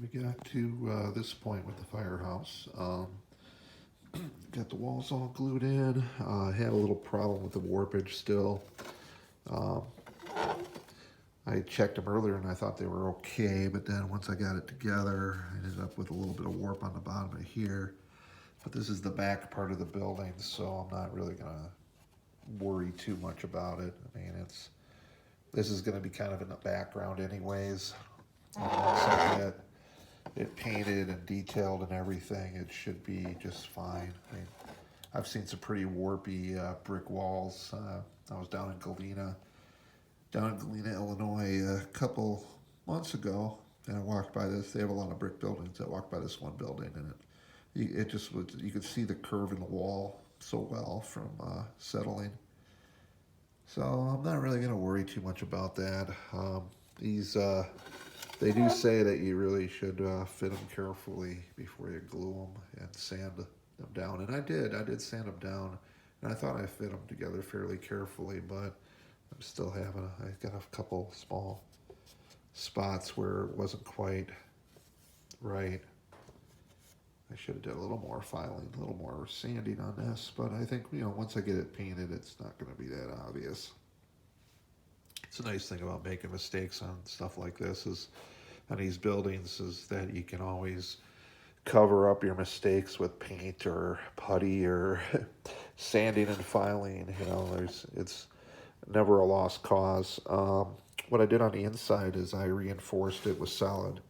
we got to this point with the firehouse. Got the walls all glued in. Had a little problem with the warpage still. Um, I checked them earlier and I thought they were okay, but then once I got it together, I ended up with a little bit of warp on the bottom of here. But this is the back part of the building, so I'm not really gonna worry too much about it. I mean, this is gonna be kind of in the background anyways. And once I get it painted and detailed and everything, it should be just fine. I mean, I've seen some pretty warpy brick walls. I was down in Galena, Illinois, a couple months ago, and I walked by this. They have a lot of brick buildings. I walked by this one building, and it just was. You could see the curve in the wall so well from settling. So I'm not really going to worry too much about that. These they do say that you really should fit them carefully before you glue them and sand them down. And I did. I did sand them down, and I thought I fit them together fairly carefully, but I'm still having. I got a couple small spots where it wasn't quite right. I should have done a little more filing, a little more sanding on this, but I think, once I get it painted, it's not going to be that obvious. It's a nice thing about making mistakes on stuff like this on these buildings is that you can always cover up your mistakes with paint or putty or sanding and filing. It's never a lost cause. What I did on the inside is I reinforced it with solid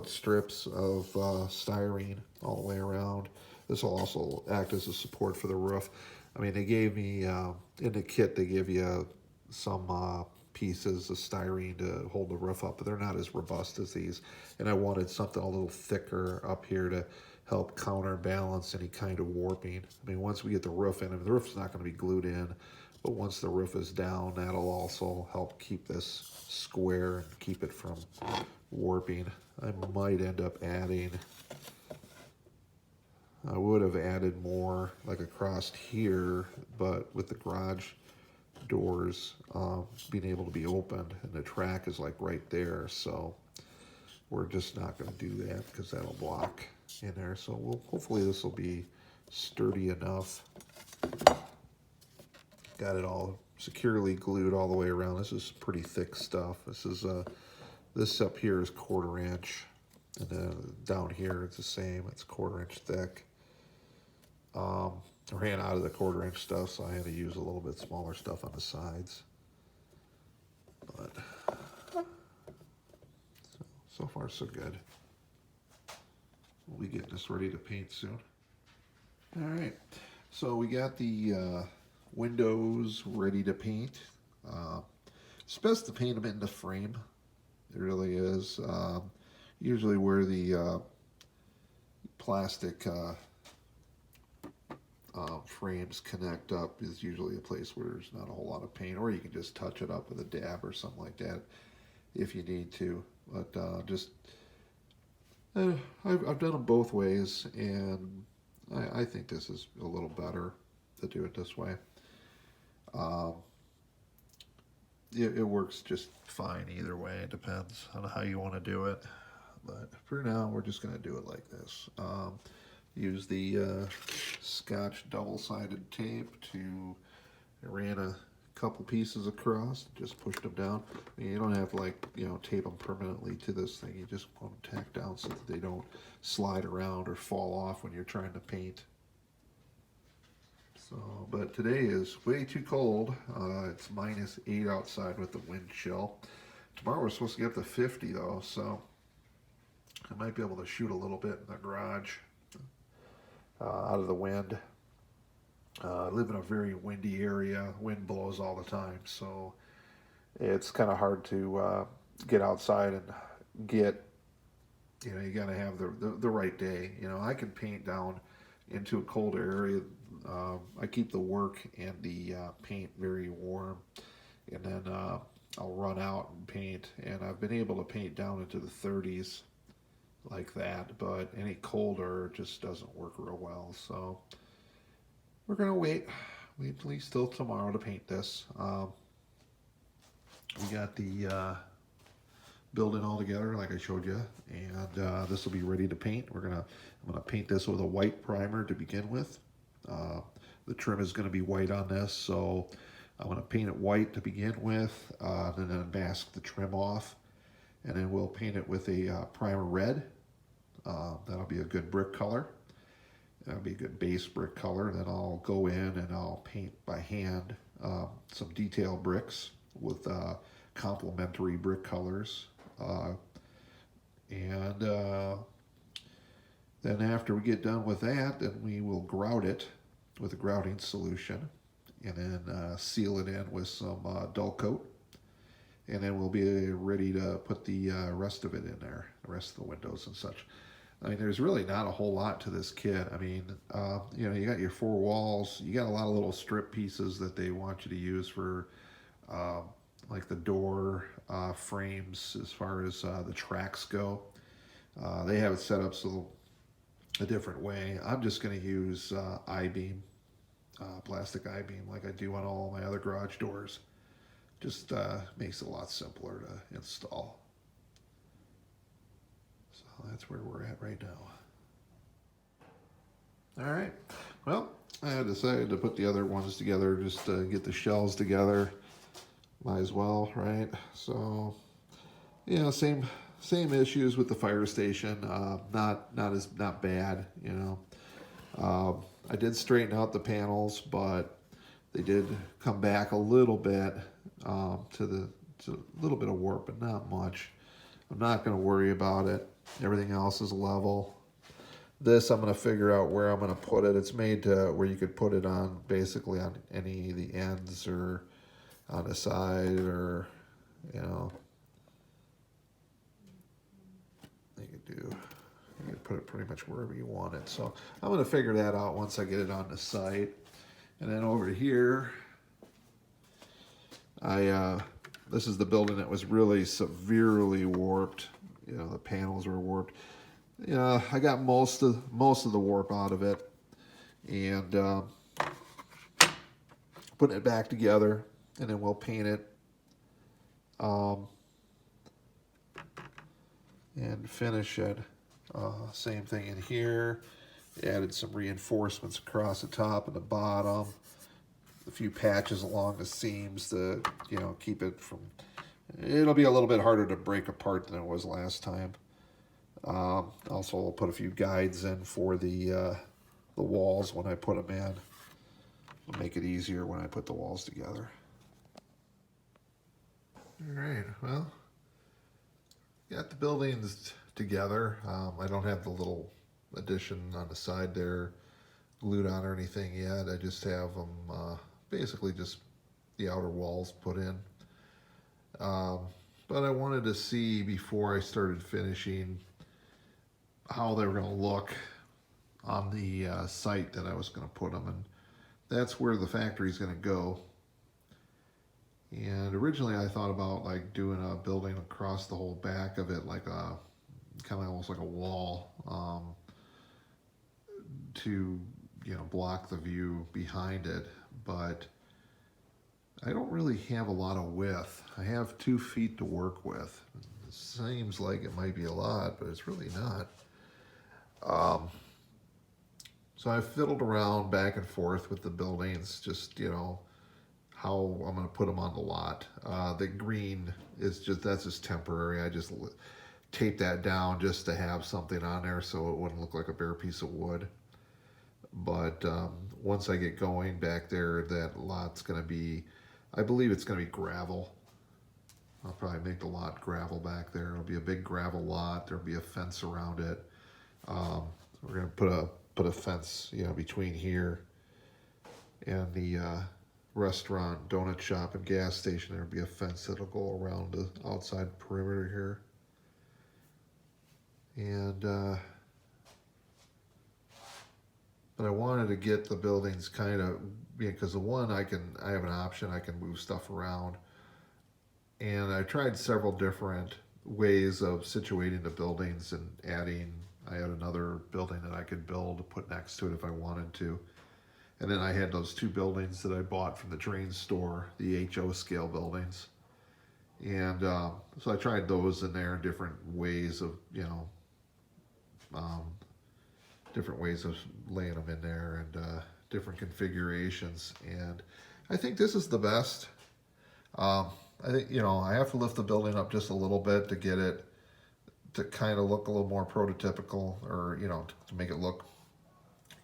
strips of styrene all the way around. This will also act as a support for the roof. I mean, they gave me, in the kit, they give you some pieces of styrene to hold the roof up, but they're not as robust as these. And I wanted something a little thicker up here to help counterbalance any kind of warping. I mean, once we get the roof in, I mean, the roof's not going to be glued in, but once the roof is down, that'll also help keep this square and keep it from warping. I might end up adding, I would have added more like across here, but with the garage doors being able to be opened and the track is like right there, so we're just not going to do that because that'll block in there. So hopefully this will be sturdy enough. Got it all securely glued all the way around. This is pretty thick stuff. This up here is 1/4 inch, and then down here it's the same. It's 1/4 inch thick. I ran out of the 1/4 inch stuff, so I had to use a little bit smaller stuff on the sides. But so far so good. We'll be getting this ready to paint soon. All right, so we got the windows ready to paint. It's best to paint them in the frame. It really is. Usually where the plastic frames connect up is usually a place where there's not a whole lot of paint, or you can just touch it up with a dab or something like that if you need to. But I've done them both ways, and I think this is a little better to do it this way. It works just fine either way. It depends on how you want to do it. But for now, we're just going to do it like this. Use the Scotch double-sided tape to, I ran a couple pieces across, just pushed them down. I mean, you don't have to tape them permanently to this thing. You just want them tacked down so that they don't slide around or fall off when you're trying to paint. So, but today is way too cold. It's -8 outside with the wind chill. Tomorrow we're supposed to get up to 50 though, so I might be able to shoot a little bit in the garage out of the wind. I live in a very windy area. Wind blows all the time, so it's kind of hard to get outside and get. You got to have the right day. I can paint down into a colder area. I keep the work and the paint very warm, and then I'll run out and paint, and I've been able to paint down into the 30s like that, but any colder just doesn't work real well. So we're gonna wait at least till tomorrow to paint this. We got the building all together like I showed you, and this will be ready to paint. I'm gonna paint this with a white primer to begin with. Uh, the trim is gonna be white on this, so I'm gonna paint it white to begin with, and then mask the trim off, and then we'll paint it with a primer red. That'll be a good brick color. That'll be a good base brick color. Then I'll go in and I'll paint by hand some detail bricks with complementary brick colors. And then after we get done with that, then we will grout it with a grouting solution, and then seal it in with some dull coat. And then we'll be ready to put the rest of it in there, the rest of the windows and such. I mean, there's really not a whole lot to this kit. I mean, you know, you got your four walls. You got a lot of little strip pieces that they want you to use for, like the door frames as far as the tracks go. They have it set up so a different way. I'm just going to use I-beam, plastic I-beam, like I do on all my other garage doors. Just makes it a lot simpler to install. So that's where we're at right now. All right, well, I decided to put the other ones together just to get the shells together. Might as well, right? So, you know, same issues with the fire station. Not bad, you know. I did straighten out the panels, but they did come back a little bit to a little bit of warp, but not much. I'm not going to worry about it. Everything else is level. This, I'm going to figure out where I'm going to put it. It's made to where you could put it on basically on any of the ends or on the side, or, you know, you could put it pretty much wherever you want it. So I'm going to figure that out once I get it on the site. And then over here, this is the building that was really severely warped. You know, the panels were warped. You know, I got most of the warp out of it, and putting it back together, and then we'll paint it and finish it. Same thing in here. Added some reinforcements across the top and the bottom. A few patches along the seams to, you know, keep it from. It'll be a little bit harder to break apart than it was last time. Also, I'll put a few guides in for the walls when I put them in. It'll make it easier when I put the walls together. All right, well, got the buildings together. I don't have the little addition on the side there glued on or anything yet. I just have them basically just the outer walls put in. But I wanted to see before I started finishing how they were going to look on the site that I was going to put them, and that's where the factory is going to go. And originally I thought about like doing a building across the whole back of it, like a kind of almost like a wall, to, you know, block the view behind it. But I don't really have a lot of width. I have 2 feet to work with. It seems like it might be a lot, but it's really not. So I fiddled around back and forth with the buildings, just, you know, how I'm going to put them on the lot. The green is that's just temporary. I just taped that down just to have something on there so it wouldn't look like a bare piece of wood. But once I get going back there, that lot's going to be, I believe it's going to be gravel. I'll probably make the lot gravel back there. It'll be a big gravel lot. There'll be a fence around it. We're going to put a fence, you know, between here and the restaurant, donut shop, and gas station. There'll be a fence that'll go around the outside perimeter here. And but I wanted to get the buildings kind of, because the one I have an option, I can move stuff around. And I tried several different ways of situating the buildings and adding, I had another building that I could build to put next to it if I wanted to. And then I had those 2 buildings that I bought from the train store, the HO scale buildings. And so I tried those in there, different ways of, um, different ways of laying them in there, and different configurations. And I think this is the best. Um, I think, I have to lift the building up just a little bit to get it to kind of look a little more prototypical, or, to make it look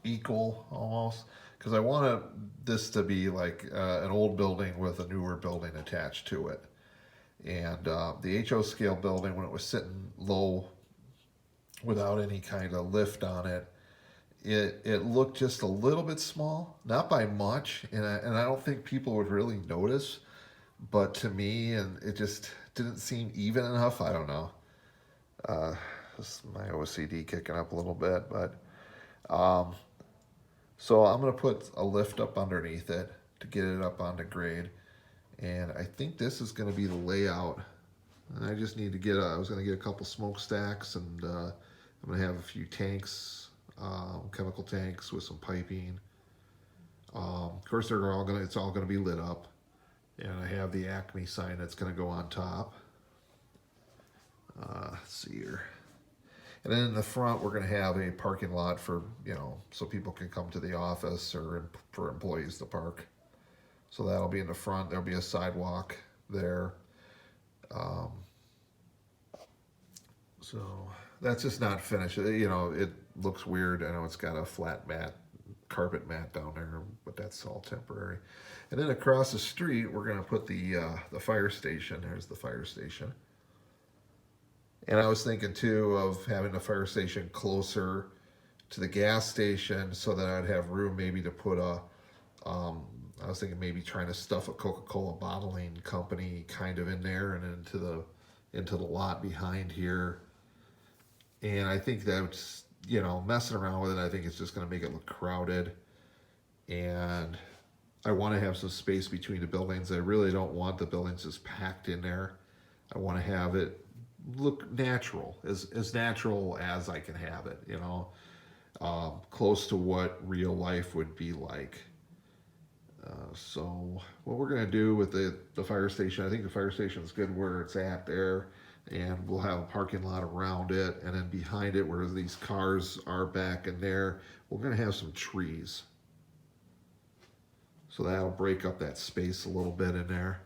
equal almost. Because I want this to be like an old building with a newer building attached to it. And the HO scale building, when it was sitting low without any kind of lift on it, it looked just a little bit small, not by much, and I don't think people would really notice, but to me, and it just didn't seem even enough. I don't know. This is my OCD kicking up a little bit, but um, so I'm gonna put a lift up underneath it to get it up onto grade, and I think this is gonna be the layout. And I just need to get I was gonna get a couple smokestacks, and I'm gonna have a few tanks, chemical tanks with some piping. Of course, it's all gonna be lit up, and I have the Acme sign that's gonna go on top. Let's see here. And then in the front, we're going to have a parking lot for, so people can come to the office, or for employees to park. So that'll be in the front. There'll be a sidewalk there. Um, so that's just not finished. It looks weird. I know it's got a flat carpet mat down there, but that's all temporary. And then across the street, we're going to put the fire station. There's the fire station. And I was thinking too of having the fire station closer to the gas station, so that I'd have room maybe to put I was thinking maybe trying to stuff a Coca-Cola bottling company kind of in there and into the lot behind here. And I think that's, messing around with it, I think it's just going to make it look crowded. And I want to have some space between the buildings. I really don't want the buildings just packed in there. I want to have it look natural, as natural as I can have it, close to what real life would be like. So what we're going to do with the fire station, I think the fire station is good where it's at there, and we'll have a parking lot around it, and then behind it, where these cars are back in there, we're going to have some trees. So that'll break up that space a little bit in there.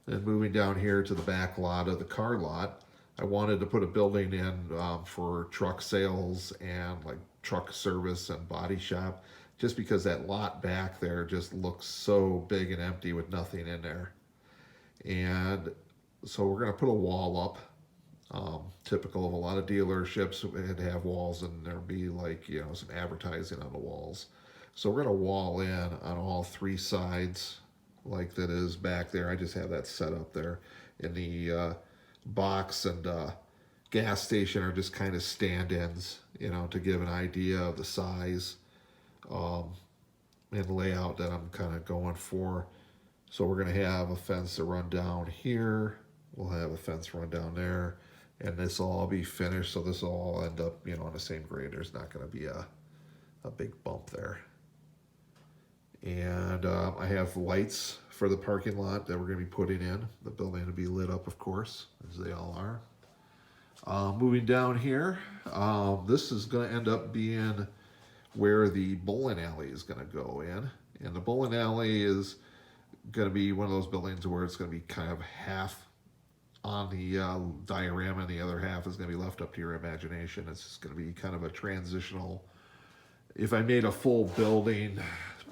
Then moving down here to the back lot of the car lot, I wanted to put a building in for truck sales and like truck service and body shop, just because that lot back there just looks so big and empty with nothing in there. And so we're going to put a wall up, typical of a lot of dealerships. They'd have walls, and there'll be like, some advertising on the walls. So we're going to wall in on all three sides like that is back there. I just have that set up there. In the box and gas station are just kind of stand-ins, to give an idea of the size and layout that I'm kind of going for. So we're going to have a fence to run down here. We'll have a fence run down there, and this will all be finished. So this will all end up, on the same grade. There's not going to be a big bump there. And I have lights for the parking lot that we're going to be putting in. The building will be lit up, of course, as they all are. Moving down here, this is going to end up being where the bowling alley is going to go in. And the bowling alley is going to be one of those buildings where it's going to be kind of half on the diorama, and the other half is going to be left up to your imagination. It's just going to be kind of a transitional. If I made a full building,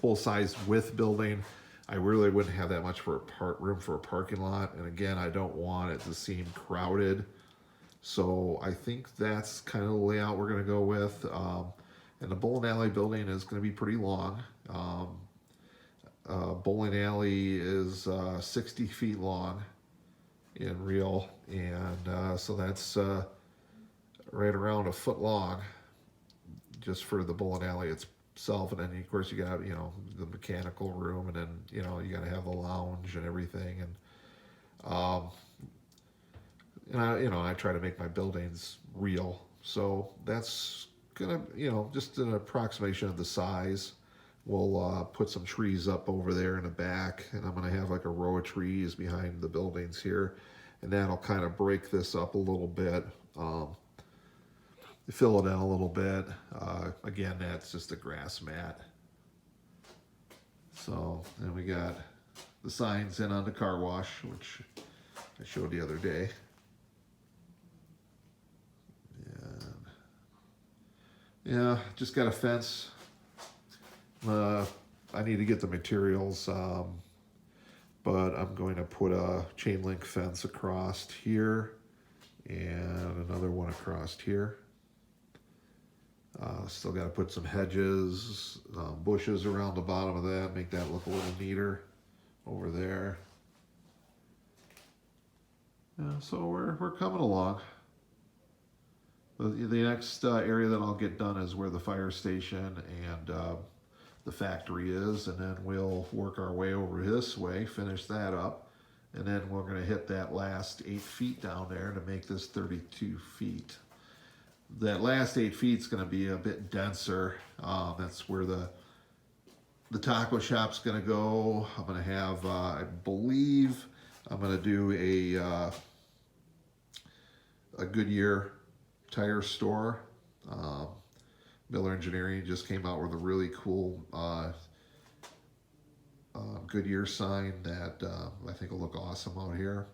full size width building, I really wouldn't have that much room for a parking lot. And again, I don't want it to seem crowded. So I think that's kind of the layout we're going to go with. And the bowling alley building is going to be pretty long. Bowling alley is 60 feet long in real, and so that's right around a foot long just for the bowling alley itself. And then of course you got the mechanical room, and then you got to have the lounge and everything. And I try to make my buildings real, so that's gonna just an approximation of the size. We'll put some trees up over there in the back, and I'm gonna have like a row of trees behind the buildings here. and that'll kind of break this up a little bit. Fill it in a little bit. Again, that's just a grass mat. So then we got the signs in on the car wash, which I showed the other day. And yeah, just got a fence. I need to get the materials, but I'm going to put a chain link fence across here and another one across here. Still got to put some hedges, bushes around the bottom of that, make that look a little neater over there. Yeah, so we're coming along. The next area that I'll get done is where the fire station and the factory is, and then we'll work our way over this way, finish that up, and then we're going to hit that last 8 feet down there to make this 32 feet. That last 8 feet is going to be a bit denser. That's where the taco shop's going to go. I'm going to have, I believe, I'm going to do a Goodyear tire store. Miller Engineering just came out with a really cool Goodyear sign that I think will look awesome out here.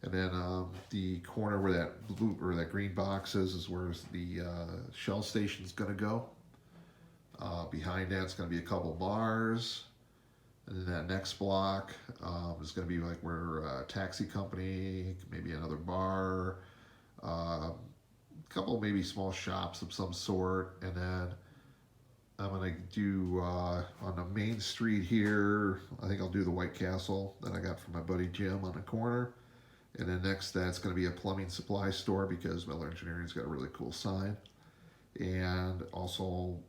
And then the corner where that blue or that green box is where the Shell station's going to go. Behind that's going to be a couple bars. And then that next block is going to be like where a taxi company, maybe another bar, a couple maybe small shops of some sort. And then I'm going to do on the main street here, I think I'll do the White Castle that I got from my buddy Jim on the corner. And then next that's going to be a plumbing supply store because Miller Engineering's got a really cool sign. And also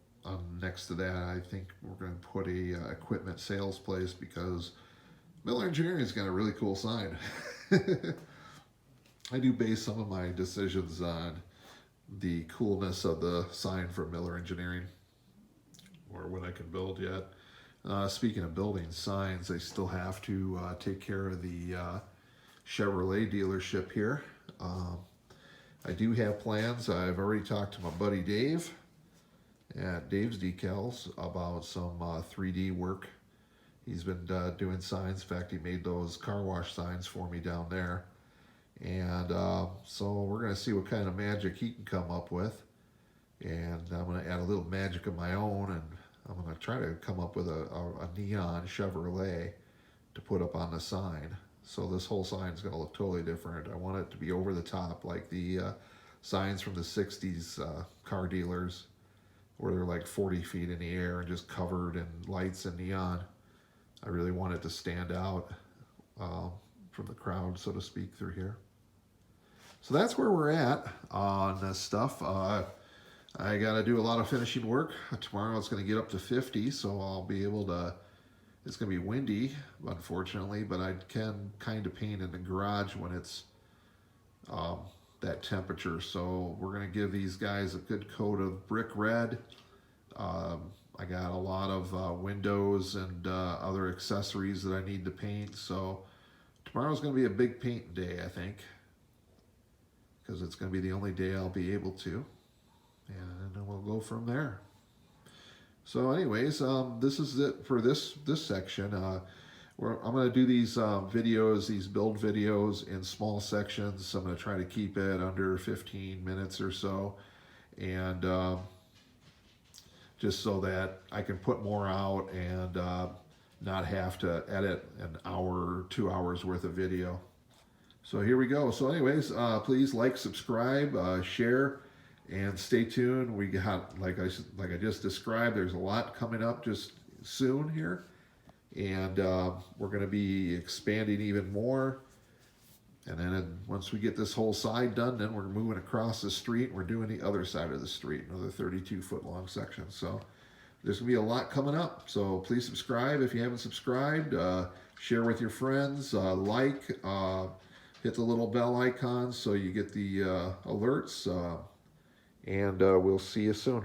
next to that, I think we're going to put a equipment sales place because Miller Engineering's got a really cool sign. I do base some of my decisions on the coolness of the sign from Miller Engineering or what I can build yet. Speaking of building signs, I still have to take care of the Chevrolet dealership here. I do have plans. I've already talked to my buddy Dave at Dave's Decals about some 3D work. He's been doing signs. In fact, he made those car wash signs for me down there. And so we're going to see what kind of magic he can come up with. And I'm going to add a little magic of my own, and I'm going to try to come up with a neon Chevrolet to put up on the sign. So this whole sign is going to look totally different. I want it to be over the top, like the signs from the 60s car dealers, where they're like 40 feet in the air and just covered in lights and neon. I really want it to stand out from the crowd, so to speak, through here. So that's where we're at on this stuff. I got to do a lot of finishing work. Tomorrow it's going to get up to 50, so I'll be able to, it's going to be windy, unfortunately, but I can kind of paint in the garage when it's that temperature. So we're going to give these guys a good coat of brick red. I got a lot of windows and other accessories that I need to paint. So tomorrow's going to be a big paint day, I think, because it's going to be the only day I'll be able to. And then we'll go from there. So anyways, this is it for this section. I'm going to do these videos, these build videos in small sections. I'm going to try to keep it under 15 minutes or so. And just so that I can put more out and not have to edit an hour or 2 hours worth of video. So here we go. So anyways, please like, subscribe, share, and stay tuned. We got, like I just described, there's a lot coming up just soon here. And we're going to be expanding even more. And then once we get this whole side done, then we're moving across the street. And we're doing the other side of the street, another 32-foot long section. So there's going to be a lot coming up. So please subscribe if you haven't subscribed. Share with your friends. Like. Hit the little bell icon so you get the alerts. And we'll see you soon.